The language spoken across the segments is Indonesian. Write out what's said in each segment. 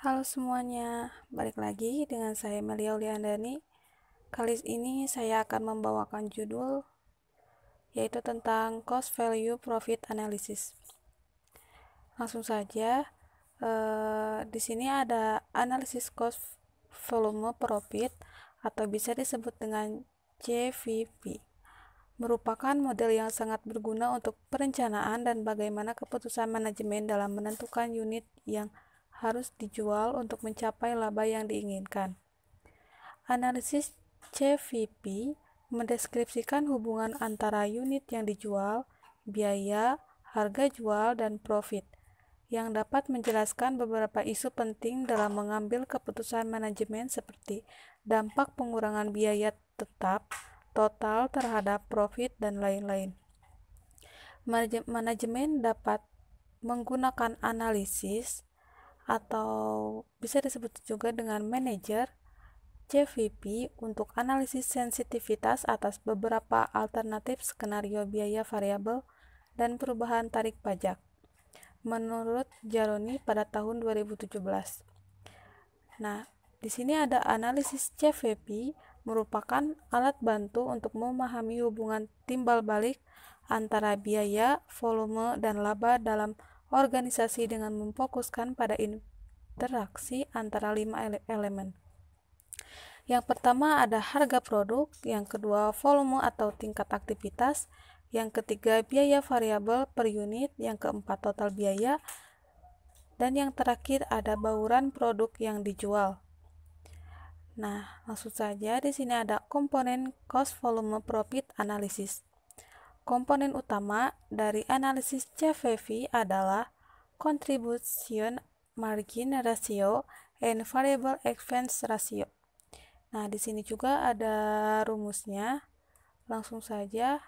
Halo semuanya, balik lagi dengan saya Melia Uliandani. Kali ini saya akan membawakan judul yaitu tentang cost value profit analysis. Langsung saja, di sini ada analisis cost volume profit atau bisa disebut dengan CVP. Merupakan model yang sangat berguna untuk perencanaan dan bagaimana keputusan manajemen dalam menentukan unit yang harus dijual untuk mencapai laba yang diinginkan. Analisis CVP mendeskripsikan hubungan antara unit yang dijual, biaya, harga jual, dan profit, yang dapat menjelaskan beberapa isu penting dalam mengambil keputusan manajemen seperti dampak pengurangan biaya tetap, total terhadap profit, dan lain-lain. Manajemen dapat menggunakan analisis atau bisa disebut juga dengan manajer CVP untuk analisis sensitivitas atas beberapa alternatif skenario biaya variabel dan perubahan tarik pajak, menurut Jaroni pada tahun 2017. Nah, di sini ada analisis CVP merupakan alat bantu untuk memahami hubungan timbal balik antara biaya, volume, dan laba dalam organisasi dengan memfokuskan pada interaksi antara 5 elemen. Yang pertama ada harga produk, yang kedua volume atau tingkat aktivitas, yang ketiga biaya variabel per unit, yang keempat total biaya, dan yang terakhir ada bauran produk yang dijual. Nah, langsung saja di sini ada komponen cost volume profit analysis. Komponen utama dari analisis CVP adalah contribution margin ratio and variable expense ratio. Nah, di sini juga ada rumusnya. Langsung saja.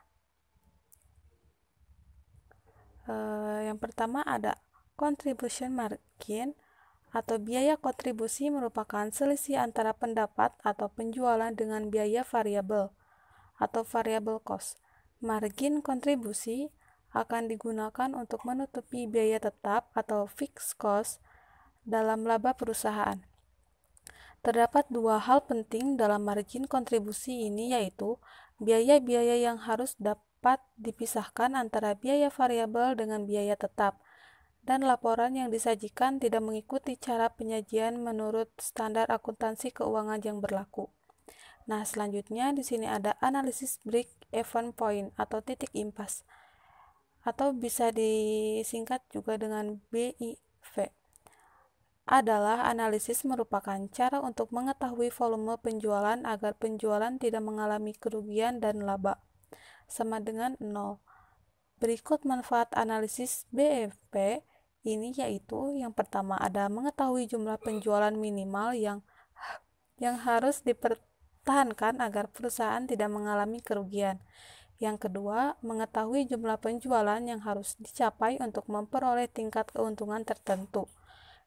Yang pertama ada contribution margin atau biaya kontribusi merupakan selisih antara pendapat atau penjualan dengan biaya variabel atau variable cost. Margin kontribusi akan digunakan untuk menutupi biaya tetap atau fixed cost dalam laba perusahaan. Terdapat dua hal penting dalam margin kontribusi ini, yaitu biaya-biaya yang harus dapat dipisahkan antara biaya variabel dengan biaya tetap, dan laporan yang disajikan tidak mengikuti cara penyajian menurut standar akuntansi keuangan yang berlaku. Nah, selanjutnya di sini ada analisis break-even point atau titik impas, atau bisa disingkat juga dengan BIV. Adalah analisis merupakan cara untuk mengetahui volume penjualan agar penjualan tidak mengalami kerugian dan laba sama dengan 0. Berikut manfaat analisis BIV ini, yaitu yang pertama ada mengetahui jumlah penjualan minimal yang harus dipertahankan agar perusahaan tidak mengalami kerugian. Yang kedua, mengetahui jumlah penjualan yang harus dicapai untuk memperoleh tingkat keuntungan tertentu.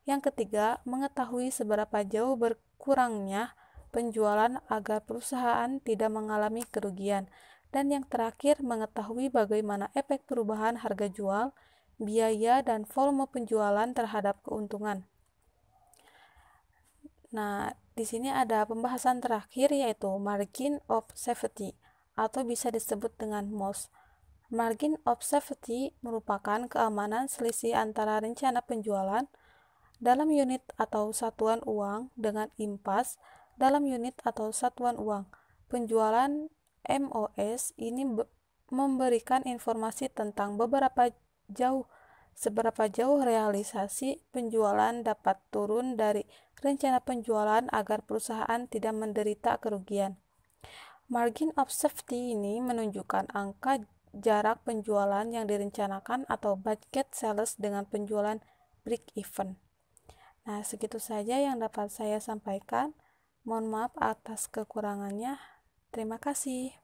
Yang ketiga, mengetahui seberapa jauh berkurangnya penjualan agar perusahaan tidak mengalami kerugian. Dan yang terakhir, mengetahui bagaimana efek perubahan harga jual, biaya, dan volume penjualan terhadap keuntungan. Nah, di sini ada pembahasan terakhir, yaitu margin of safety atau bisa disebut dengan MOS. Margin of safety merupakan keamanan selisih antara rencana penjualan dalam unit atau satuan uang dengan impas dalam unit atau satuan uang. Penjualan MOS ini memberikan informasi tentang seberapa jauh realisasi penjualan dapat turun dari rencana penjualan agar perusahaan tidak menderita kerugian. Margin of safety ini menunjukkan angka jarak penjualan yang direncanakan atau budget sales dengan penjualan break even. Nah, segitu saja yang dapat saya sampaikan. Mohon maaf atas kekurangannya. Terima kasih.